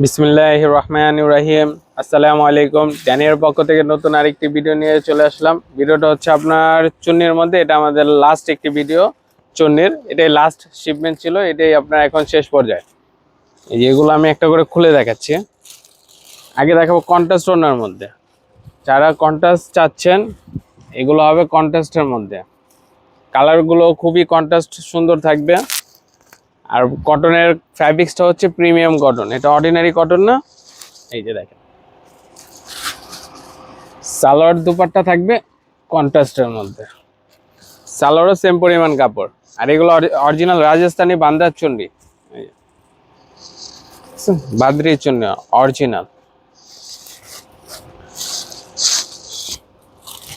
বিসমিল্লাহির রহমানির রহিম। আসসালামু আলাইকুম। ড্যানিয়ার পক্ষ থেকে নতুন আরেকটি ভিডিও নিয়ে চলে আসলাম। ভিডিওটা হচ্ছে আপনার চুন্নির মধ্যে, এটা আমাদের লাস্ট একটি ভিডিও চুন্নির, এটাই লাস্ট শিপমেন্ট ছিল, এটাই আপনার এখন শেষ পর্যায়ে। এই যেগুলো আমি একটা করে খুলে দেখাচ্ছি। আগে দেখাবো কন্ট্রাস্ট ওনার মধ্যে, যারা কন্ট্রাস্ট চাচ্ছেন এগুলো হবে কন্ট্রাস্টের মধ্যে। কালারগুলো খুবই কন্ট্রাস্ট সুন্দর থাকবে। আর কটনের ফ্যাব্রিক্সটা হচ্ছে প্রিমিয়াম কটন, এটা অর্ডিনারি কটন না। এই যে দেখেন, সালোয়ার দুপাট্টা থাকবে কন্ট্রাস্টের মধ্যে, সালোয়ারও সেম পরিমাণ কাপড়। আর এগুলো অরিজিনাল রাজস্থানি বান্দার চুন্ডি, বাদরি চুন্নি অরিজিনাল।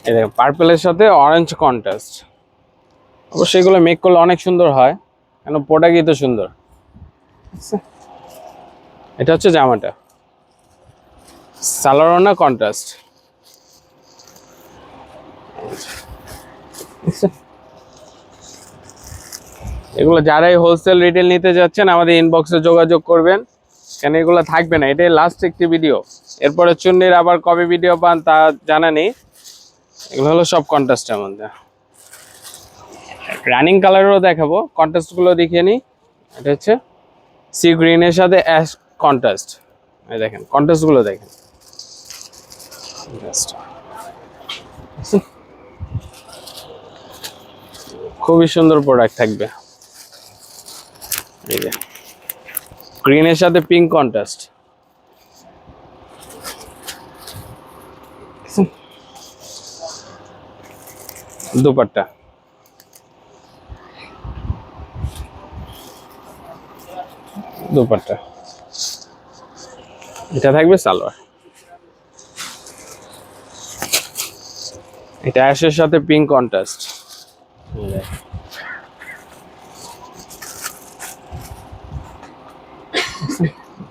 এই দেখেন পার্পেলের সাথে অরেঞ্জ কন্ট্রাস্ট। অবশ্যই এগুলো মেক করলে অনেক সুন্দর হয়, কেন প্রোডাক্টই তো সুন্দর। এটা হচ্ছে জামাটা, সালোয়ার না কন্ট্রাস্ট। এগুলো যারাই হোলসেল রিটেল নিতে যাচ্ছেন আমাদের ইনবক্সে যোগাযোগ করবেন, কেন এগুলো থাকবে না। এটাই লাস্ট একটি ভিডিও, এরপরে চুন্নির আবার কবে ভিডিও পান তা জানা নেই। এগুলো হলো সব কন্ট্রাস্টের মধ্যে। রানিং কালারেরও দেখাবো, কন্ট্রাস্টগুলো দেখিয়ে নিই। এটা হচ্ছে সি গ্রিনের সাথে অ্যাশ কন্ট্রাস্ট। এই দেখেন কন্ট্রাস্টগুলো দেখেন, খুবই সুন্দর প্রোডাক্ট থাকবে। এই যে গ্রিনের সাথে পিঙ্ক কন্ট্রাস্ট, দুপাট্টা দুপাট্টা, এটা থাকবে সালোয়ার। এটা অ্যাশের সাথে পিঙ্ক কন্ট্রাস্ট,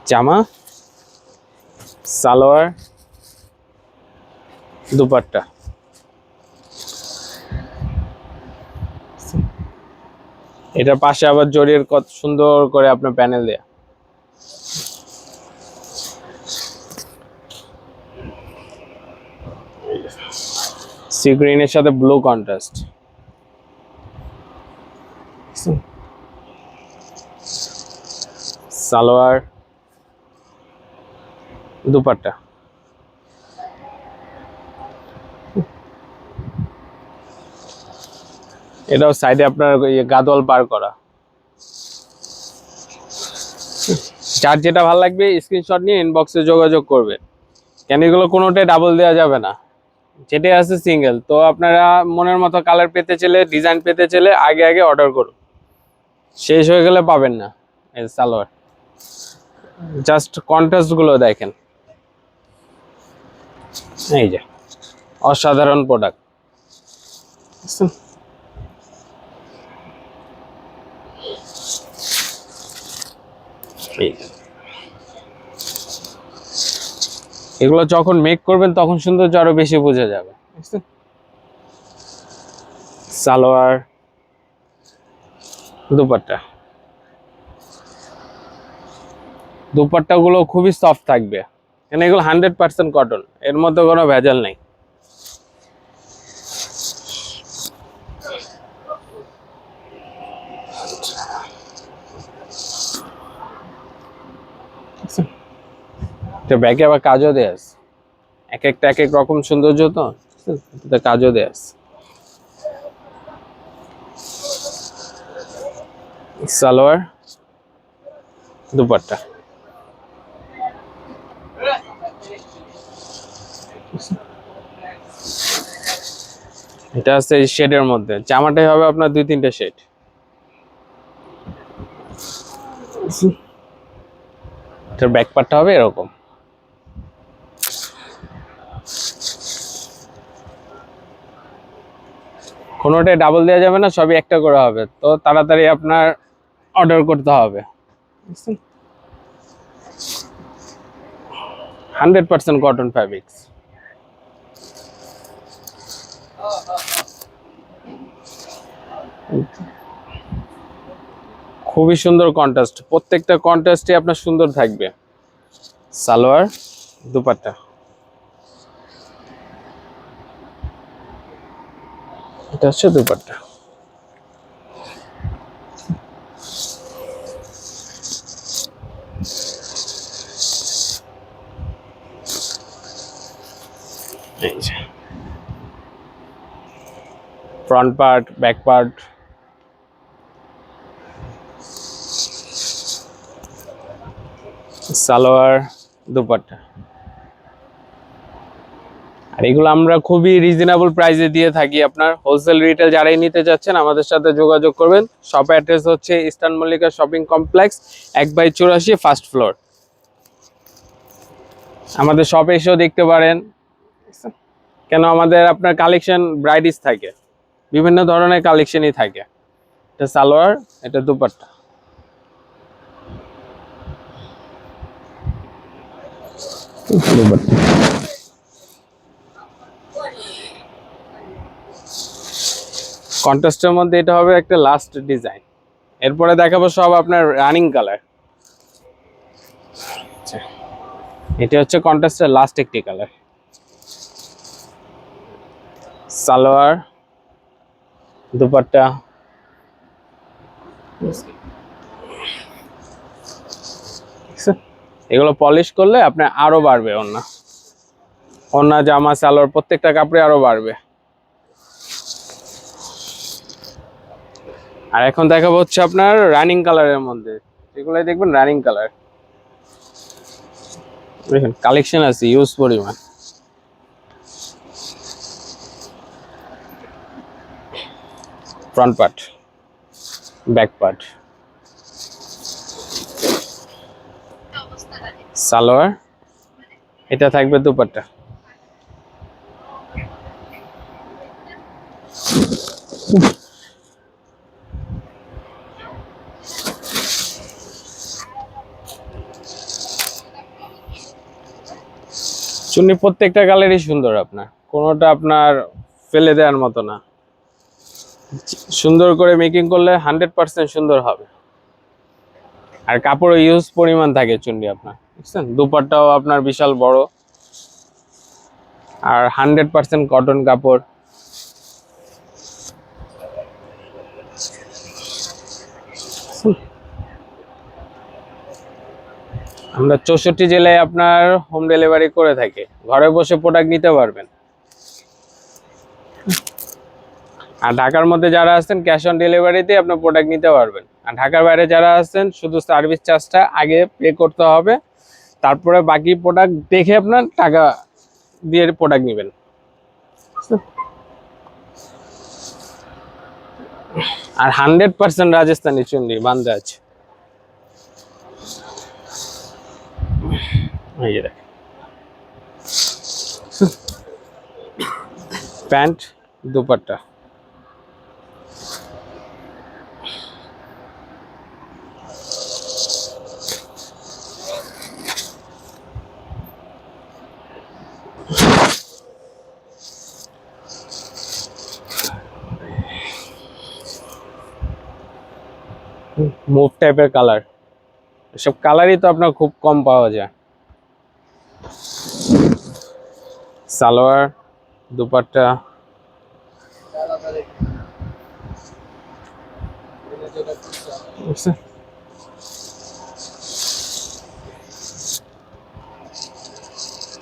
জামা সালোয়ার দুপাট্টা। এটার পাশে আবার জরির কত সুন্দর করে আপনার প্যানেল দেয়া। সি গ্রিনের সাথে ব্লু কন্ট্রাস্ট, সালোয়ার দুপাট্টা। এটাও সাইডে আপনার গাদোয়াল বার করা। যার যেটা ভালো লাগবে স্ক্রিনশট নিয়ে ইনবক্সে যোগাযোগ করবে, কেন এগুলো কোনোটাই ডাবল দেওয়া যাবে না, যেটাই আছে সিঙ্গেল। তো আপনারা মনের মতো কালার পেতে চাইলে, ডিজাইন পেতে চাইলে আগে আগে অর্ডার করুন, শেষ হয়ে গেলে পাবেন না। এই সালোয়ার জাস্ট কন্ট্রাস্টগুলো দেখেন, এই যে অসাধারণ প্রোডাক্ট। এগুলো যখন মেক করবেন তখন সৌন্দর্য আরো বেশি বোঝা যাবে। সালোয়ার দুপাট্টা, দুপাট্টা গুলো খুবই সফট থাকবে, কেন এগুলো 100% কটন, এর মধ্যে কোনো ভেজাল নেই। ব্যাগে আবার কাজও দেয়া আছে, এক একটা এক এক রকম সৌন্দর্য, তো কাজও দেয়া আছে। সালোয়ার দুপাট্টা, এটা আছে এই শেডের মধ্যে। জামাটাই হবে আপনার 2-3টে শেড। এটার ব্যাক পার্টটা হবে এরকম। কোনোটাই ডাবল দেওয়া যাবে না, সবই একটা করে হবে, তো তাড়াতাড়ি আপনার অর্ডার করতে হবে। 100% কটন ফ্যাব্রিক্স। খুবই সুন্দর কন্ট্রাস্ট, প্রত্যেকটা কন্ট্রাস্টই আপনার সুন্দর থাকবে। সালোয়ার দুপাট্টা, এটা হচ্ছে দুপাট্টা। এই যে front part, back part, salwar dupatta. আর এগুলো আমরা খুবই রিজনেবল প্রাইসে দিয়ে থাকি। আপনার হোলসেল রিটেল যারাই নিতে যাচ্ছেন আমাদের সাথে যোগাযোগ করবেন। শপ অ্যাড্রেস হচ্ছে eastern Mallika shopping complex 1/84 first floor. আমাদের শপে এসেও দেখতে পারেন, কেন আমাদের আপনার কালেকশন ব্রাইডিস থাকে, বিভিন্ন ধরনের কালেকশনই থাকে। এটা সালোয়ার, এটা দুপাট্টা। কন্ট্রাস্টের মধ্যে এটা হবে একটা লাস্ট ডিজাইন। এরপরে দেখাবো সব আপনার রানিং কালার। এটা হচ্ছে কন্ট্রাস্টের লাস্ট একটি কালার। সালোয়ার দুপাট্টা, এগুলো পলিশ করলে আপনি আরো বাড়বে। ওন্না জামা সালোয়ার প্রত্যেকটা কাপড়ে আরো বাড়বে। আর এখন দেখাবো হচ্ছে আপনার রানিং কালারের মধ্যে, এগুলাই দেখবেন রানিং কালার। দেখেন কালেকশন আছে ইউজ পরিমাণ। Front part, back part, salwar, এটা থাকবে দুপাট্টা। চুন্নি প্রত্যেকটা কালারই সুন্দর, আপনার কোনোটা আপনার ফেলে দেওয়ার মতো না। সুন্দর করে মেকিং করলে 100% সুন্দর হবে। আর কাপড় ইউজ পরিমাণ থাকে চুন্নি আপনার, বুঝছেন। দুপাট্টাও আপনার বিশাল বড়, আর 100% কটন কাপড়। আমরা 64 জেলায় আপনার হোম ডেলিভারি করে থাকি, ঘরে বসে প্রোডাক্ট নিতে পারবেন। আর ঢাকার মধ্যে যারা আছেন ক্যাশ অন ডেলিভারিতে আপনার প্রোডাক্ট নিতে পারবেন। আর ঢাকার বাইরে যারা আছেন শুধু সার্ভিস চার্জটা আগে পে করতে হবে, তারপরে বাকি প্রোডাক্ট দেখে আপনার টাকা দিয়ে প্রোডাক্ট নেবেন। আর 100% রাজস্থানি চুন্নি বান্দাজ। এই যে দেখেন প্যান্ট দুপাট্টা, মুভ টাইপের কালার। এসব কালারই তো আপনার খুব কম পাওয়া যায়। সালোয়ার দুপাট্টা,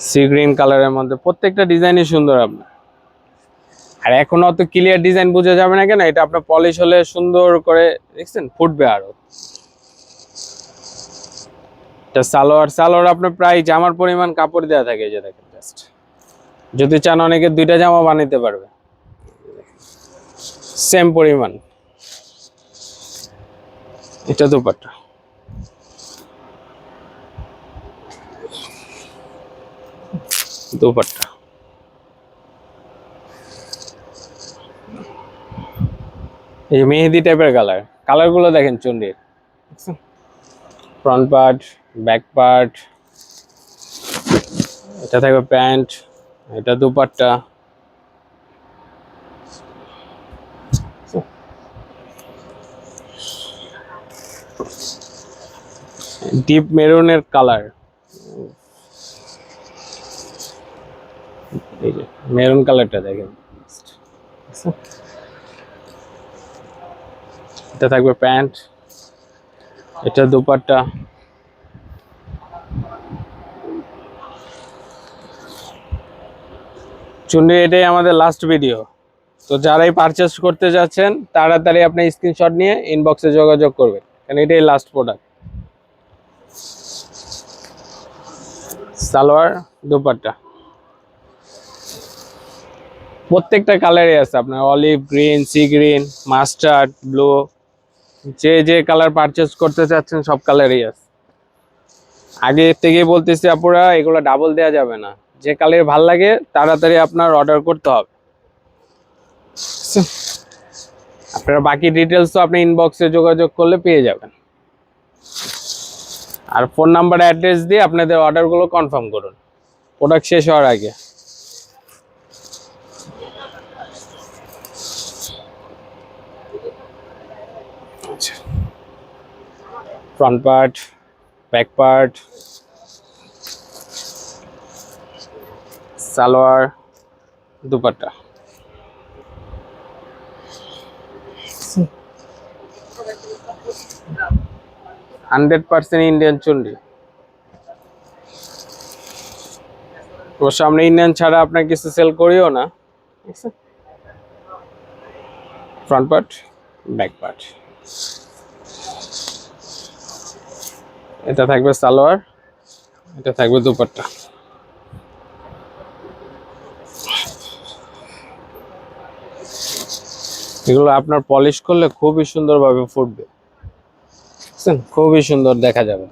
সি গ্রিন কালারের মধ্যে প্রত্যেকটা ডিজাইনই সুন্দর আপনার। আর এখন অত ক্লিয়ার ডিজাইন বোঝা যাবে না, কেন এটা আপনার পলিশ হলে সুন্দর করে দেখছেন ফুটবে আরো। এটা সালোয়ার, সালোয়ার আপনার প্রায় জামার পরিমাণ কাপড় দেওয়া থাকে, যে দেখেন জাস্ট। যদি চান অনেকে 2টা জামা বানাইতে পারবে সেম পরিমাণ। এটা দুপাট্টা, দুপাট্টা। এই মেহেদি টাইপের কালার, কালারগুলো দেখেন চুন্ডির। ফ্রন্ট পার্ট, ব্যাক পার্ট, এটা থাকবে প্যান্ট, এটা দুপাট্টা। ডিপ মেরুনের কালার, এই যে মেরুন কালারটা দেখেন, এটা থাকবে প্যান্ট, এটা দুপাট্টা। চুন্ডি এটাই আমাদের লাস্ট ভিডিও। তো যারাই পারচেস করতে যাচ্ছেন তাড়াতাড়ি আপনি স্ক্রিনশট নিয়ে ইনবক্সে যোগাযোগ করবেন, কারণ এটাই লাস্ট প্রোডাক্ট। সালোয়ার, দুপাট্টা প্রত্যেকটা কালারই আছে আপনার, olive green, sea green, mustard, blue, যে যে কালার পারচেস করতে চাচ্ছেন সব কালারই আছে। আগে থেকেই বলতেছি আপুরা, এগুলো ডাবল দেওয়া যাবে না, যে কালার ভাল লাগে তাড়াতাড়ি আপনার অর্ডার করতে হবে। আপনার বাকি ডিটেলস তো আপনি ইনবক্সে যোগাযোগ করলে পেয়ে যাবেন। আর ফোন নাম্বার, অ্যাড্রেস দিয়ে আপনাদের অর্ডারগুলো কনফার্ম করুন প্রোডাক্ট শেষ হওয়ার আগে। Front part, back part, salwar, dupatta. 100% Indian Chundi. অবশ্য আমরা ইন্ডিয়ান ছাড়া আপনার কিছু সেল করিও না। ফ্রন্ট পার্ট, ব্যাক পার্ট, এটা থাকবে সালোয়ার, এটা থাকবে দুপাট্টা। এগুলো আপনার পলিশ করলে খুবই সুন্দরভাবে ফুটবে, খুবই সুন্দর দেখা যাবে।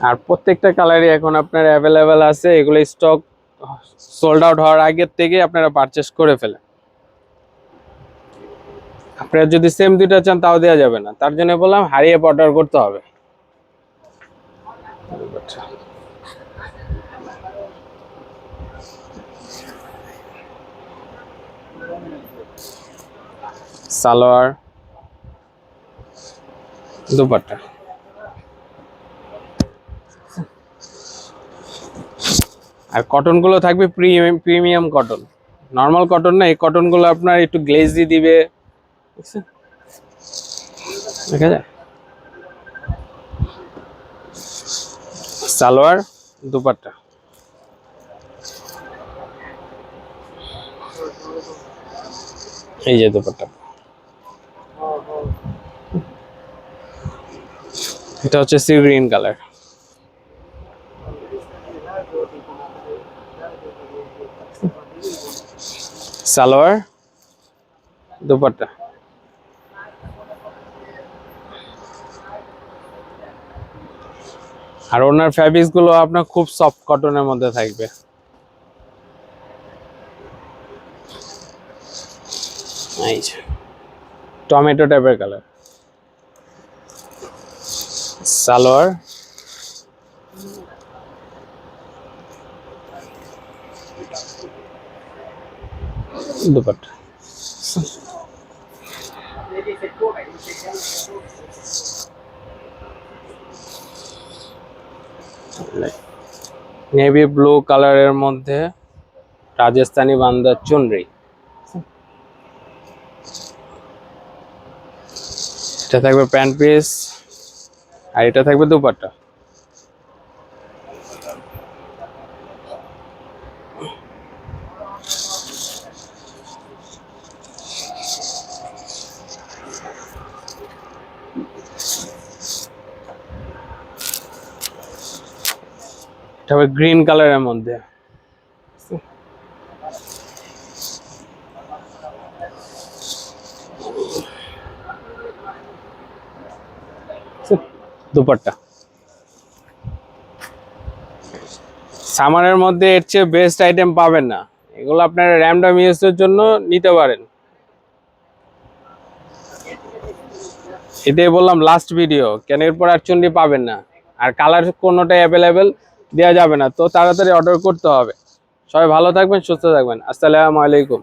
আর প্রত্যেকটা কালারই এখন আপনার অ্যাভেলেবেল আছে, এগুলো স্টক সোল্ড আউট হওয়ার আগের থেকে আপনারা পারচেস করে ফেলেন। আপনারা যদি সেম দুইটা চান তাও দেওয়া যাবে না, তার জন্য বললাম হারিয়ে অর্ডার করতে হবে। সালোয়ার, দুপাট্টা। আর কটনগুলো থাকবে প্রিমিয়াম কটন, নর্মাল কটন না। এই কটনগুলো আপনার একটু গ্লেজি দিবে, দেখা যায়। সালোয়ার, দুপাট্টা। এই যে দুপাট্টা, এটা হচ্ছে sea green colour. Salwar, dupatta. আর ওনার ফ্যাব্রিক্স গুলো আপনার খুব সফট কটনের মধ্যে থাকবে। এই যে টমেটো টাইপের colour. Salwar, dupatta. Navy blue কালারের মধ্যে রাজস্থানি বান্দার চুনরি, এটা থাকবে প্যান্ট পিস, আর এটা থাকবে দুপাট্টা। এটা হবে গ্রিন কালারের মধ্যে, দুপাট্টা। সামারের মধ্যে এর চেয়ে বেস্ট আইটেম পাবেন না, এগুলো আপনারা র্যান্ডম ইউজের জন্য নিতে পারেন। এটাই বললাম লাস্ট ভিডিও, কেন এরপর আর চুন্ডি পাবেন না। আর কালার কোনোটাই অ্যাভেলেবেল দেওয়া যাবে না, তো তাড়াতাড়ি অর্ডার করতে হবে। সবাই ভালো থাকবেন, সুস্থ থাকবেন। আসসালামু আলাইকুম।